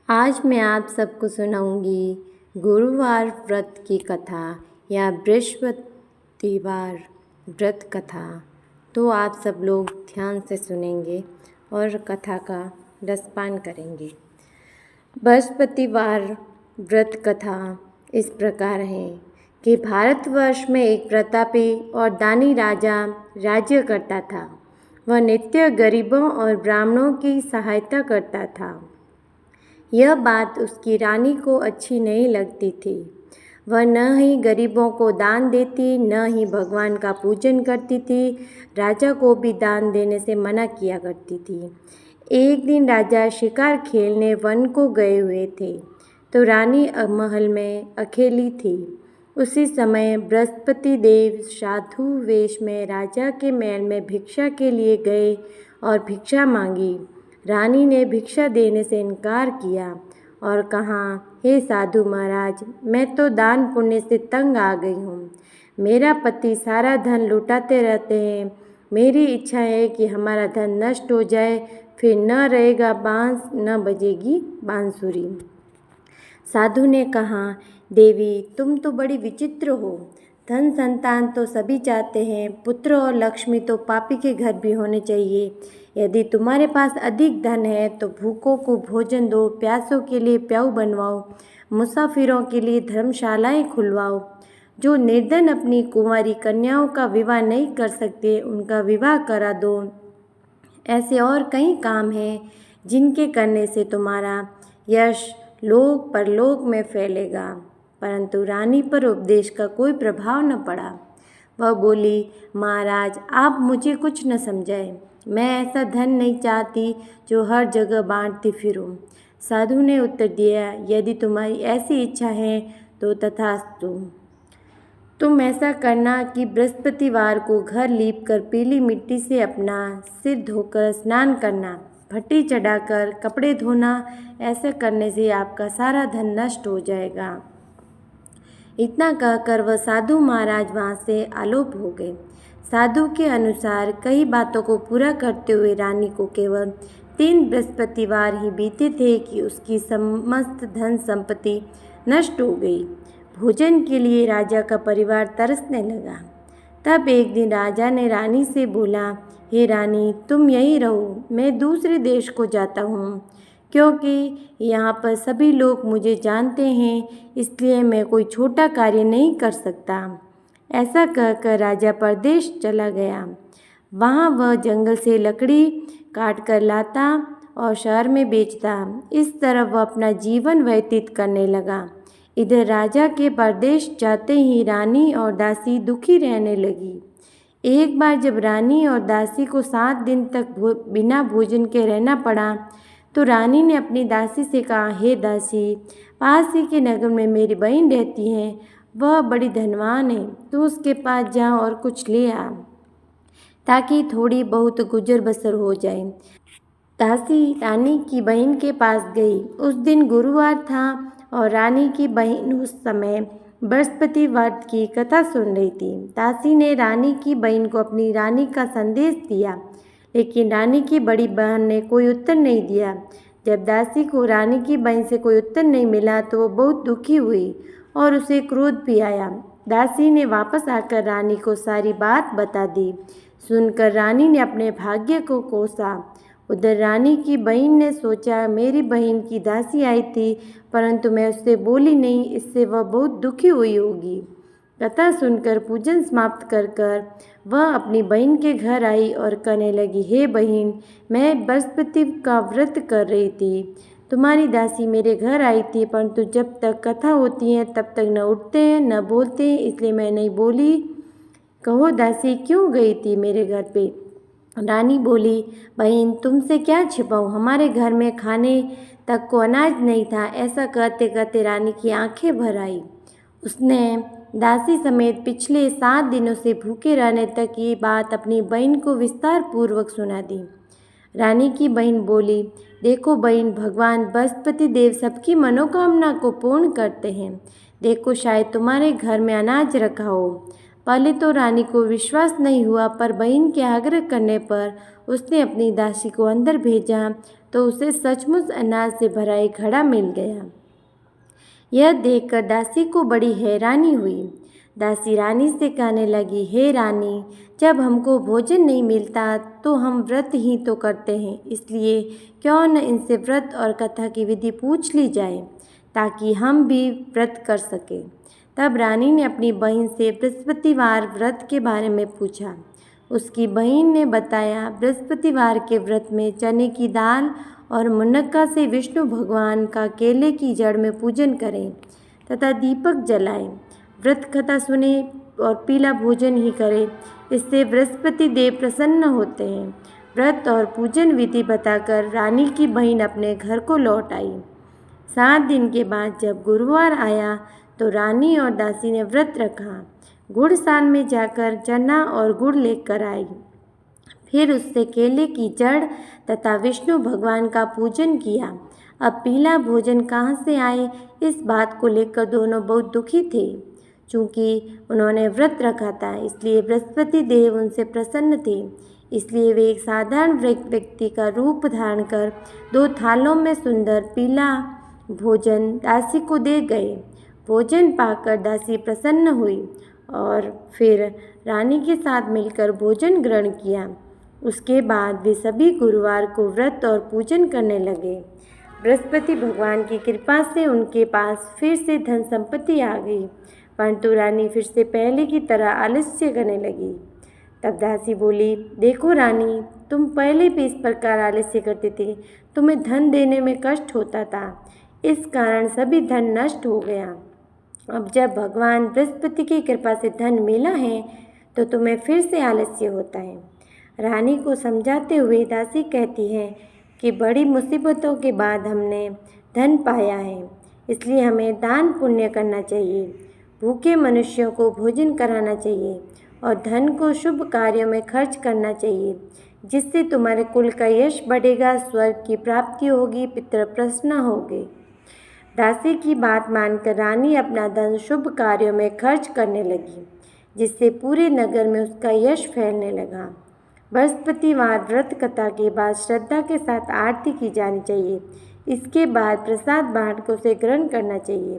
आज मैं आप सबको सुनाऊंगी गुरुवार व्रत की कथा या बृहस्पतिवार व्रत कथा। तो आप सब लोग ध्यान से सुनेंगे और कथा का रसपान करेंगे। बृहस्पतिवार व्रत कथा इस प्रकार है कि भारतवर्ष में एक प्रतापी और दानी राजा राज्य करता था। वह नित्य गरीबों और ब्राह्मणों की सहायता करता था। यह बात उसकी रानी को अच्छी नहीं लगती थी। वह न ही गरीबों को दान देती, न ही भगवान का पूजन करती थी। राजा को भी दान देने से मना किया करती थी। एक दिन राजा शिकार खेलने वन को गए हुए थे, तो रानी महल में अकेली थी। उसी समय बृहस्पति देव साधु वेश में राजा के महल में भिक्षा के लिए गए और भिक्षा मांगी। रानी ने भिक्षा देने से इनकार किया और कहा, हे साधु महाराज, मैं तो दान पुण्य से तंग आ गई हूँ। मेरा पति सारा धन लुटाते रहते हैं। मेरी इच्छा है कि हमारा धन नष्ट हो जाए, फिर न रहेगा बांस, न बजेगी बांसुरी। साधु ने कहा, देवी, तुम तो बड़ी विचित्र हो। धन संतान तो सभी चाहते हैं, पुत्र और लक्ष्मी तो पापी के घर भी होने चाहिए। यदि तुम्हारे पास अधिक धन है तो भूखों को भोजन दो, प्यासों के लिए प्याऊ बनवाओ, मुसाफिरों के लिए धर्मशालाएं खुलवाओ। जो निर्धन अपनी कुंवारी कन्याओं का विवाह नहीं कर सकते, उनका विवाह करा दो। ऐसे और कई काम हैं जिनके करने से तुम्हारा यश लोक परलोक में फैलेगा। परंतु रानी पर उपदेश का कोई प्रभाव न पड़ा। वह बोली, महाराज, आप मुझे कुछ न समझाएं। मैं ऐसा धन नहीं चाहती जो हर जगह बांटती फिरूं। साधु ने उत्तर दिया, यदि तुम्हारी ऐसी इच्छा है तो तथास्तु। तुम ऐसा करना कि बृहस्पतिवार को घर लीप कर पीली मिट्टी से अपना सिर धोकर स्नान करना, भट्टी चढ़ाकर कपड़े धोना। ऐसे करने से आपका सारा धन नष्ट हो जाएगा। इतना कहकर वह साधु महाराज वहाँ से आलोप हो गए। साधु के अनुसार कई बातों को पूरा करते हुए रानी को केवल 3 बृहस्पतिवार ही बीते थे कि उसकी समस्त धन संपत्ति नष्ट हो गई। भोजन के लिए राजा का परिवार तरसने लगा। तब एक दिन राजा ने रानी से बोला, हे रानी, तुम यहीं रहो, मैं दूसरे देश को जाता हूँ, क्योंकि यहाँ पर सभी लोग मुझे जानते हैं, इसलिए मैं कोई छोटा कार्य नहीं कर सकता। ऐसा कहकर राजा परदेश चला गया। वहाँ वह जंगल से लकड़ी काट कर लाता और शहर में बेचता। इस तरह वह अपना जीवन व्यतीत करने लगा। इधर राजा के परदेश जाते ही रानी और दासी दुखी रहने लगी। एक बार जब रानी और दासी को 7 दिन तक बिना भोजन के रहना पड़ा, तो रानी ने अपनी दासी से कहा, हे दासी, पास ही के नगर में मेरी बहन रहती है, वह बड़ी धनवान है, तू उसके पास जा और कुछ ले आ, ताकि थोड़ी बहुत गुजर बसर हो जाए। दासी रानी की बहन के पास गई। उस दिन गुरुवार था और रानी की बहन उस समय बृहस्पतिवार की कथा सुन रही थी। दासी ने रानी की बहन को अपनी रानी का संदेश दिया, लेकिन रानी की बड़ी बहन ने कोई उत्तर नहीं दिया। जब दासी को रानी की बहन से कोई उत्तर नहीं मिला तो वो बहुत दुखी हुई और उसे क्रोध भी आया। दासी ने वापस आकर रानी को सारी बात बता दी। सुनकर रानी ने अपने भाग्य को कोसा। उधर रानी की बहन ने सोचा, मेरी बहन की दासी आई थी, परंतु मैं उससे बोली नहीं, इससे वह बहुत दुखी हुई होगी। कथा सुनकर पूजन समाप्त कर वह अपनी बहन के घर आई और कहने लगी, हे बहन, मैं बृहस्पति का व्रत कर रही थी। तुम्हारी दासी मेरे घर आई थी, परंतु जब तक कथा होती है तब तक न उठते हैं न बोलते हैं, इसलिए मैं नहीं बोली। कहो दासी, क्यों गई थी मेरे घर पे? रानी बोली, बहन, तुमसे क्या छिपाऊं, हमारे घर में खाने तक को अनाज नहीं था। ऐसा कहते कहते रानी की आंखें भर आई। उसने दासी समेत पिछले 7 दिनों से भूखे रहने तक ये बात अपनी बहन को विस्तार पूर्वक सुना दी। रानी की बहन बोली, देखो बहन, भगवान बृहस्पति देव सबकी मनोकामना को पूर्ण करते हैं। देखो, शायद तुम्हारे घर में अनाज रखा हो। पहले तो रानी को विश्वास नहीं हुआ, पर बहन के आग्रह करने पर उसने अपनी दासी को अंदर भेजा तो उसे सचमुच अनाज से भरा एक घड़ा मिल गया। यह देखकर दासी को बड़ी हैरानी हुई। दासी रानी से कहने लगी, हे रानी, जब हमको भोजन नहीं मिलता तो हम व्रत ही तो करते हैं, इसलिए क्यों न इनसे व्रत और कथा की विधि पूछ ली जाए ताकि हम भी व्रत कर सकें। तब रानी ने अपनी बहन से बृहस्पतिवार व्रत के बारे में पूछा। उसकी बहन ने बताया, बृहस्पतिवार के व्रत में चने की दाल और मुनक्का से विष्णु भगवान का केले की जड़ में पूजन करें तथा दीपक जलाएं, व्रत कथा सुने और पीला भोजन ही करें, इससे बृहस्पति देव प्रसन्न होते हैं। व्रत और पूजन विधि बताकर रानी की बहन अपने घर को लौट आई। 7 दिन के बाद जब गुरुवार आया तो रानी और दासी ने व्रत रखा। गुड़साल में जाकर चना और गुड़ लेकर आई। फिर उससे केले की जड़ तथा विष्णु भगवान का पूजन किया। अब पीला भोजन कहाँ से आए, इस बात को लेकर दोनों बहुत दुखी थे। चूँकि उन्होंने व्रत रखा था, इसलिए बृहस्पति देव उनसे प्रसन्न थे। इसलिए वे एक साधारण व्यक्ति का रूप धारण कर 2 थालों में सुंदर पीला भोजन दासी को दे गए। भोजन पाकर दासी प्रसन्न हुई और फिर रानी के साथ मिलकर भोजन ग्रहण किया। उसके बाद वे सभी गुरुवार को व्रत और पूजन करने लगे। बृहस्पति भगवान की कृपा से उनके पास फिर से धन संपत्ति आ गई, परंतु रानी फिर से पहले की तरह आलस्य करने लगी। तब दासी बोली, देखो रानी, तुम पहले भी इस प्रकार आलस्य करती थी, तुम्हें धन देने में कष्ट होता था, इस कारण सभी धन नष्ट हो गया। अब जब भगवान बृहस्पति की कृपा से धन मिला है तो तुम्हें फिर से आलस्य होता है। रानी को समझाते हुए दासी कहती है कि बड़ी मुसीबतों के बाद हमने धन पाया है, इसलिए हमें दान पुण्य करना चाहिए, भूखे मनुष्यों को भोजन कराना चाहिए और धन को शुभ कार्यों में खर्च करना चाहिए, जिससे तुम्हारे कुल का यश बढ़ेगा, स्वर्ग की प्राप्ति होगी, पितृ प्रसन्न होंगे। दासी की बात मानकर रानी अपना धन शुभ कार्यों में खर्च करने लगी, जिससे पूरे नगर में उसका यश फैलने लगा। बृहस्पतिवार व्रत कथा के बाद श्रद्धा के साथ आरती की जानी चाहिए। इसके बाद प्रसाद बांट कर उसे ग्रहण करना चाहिए।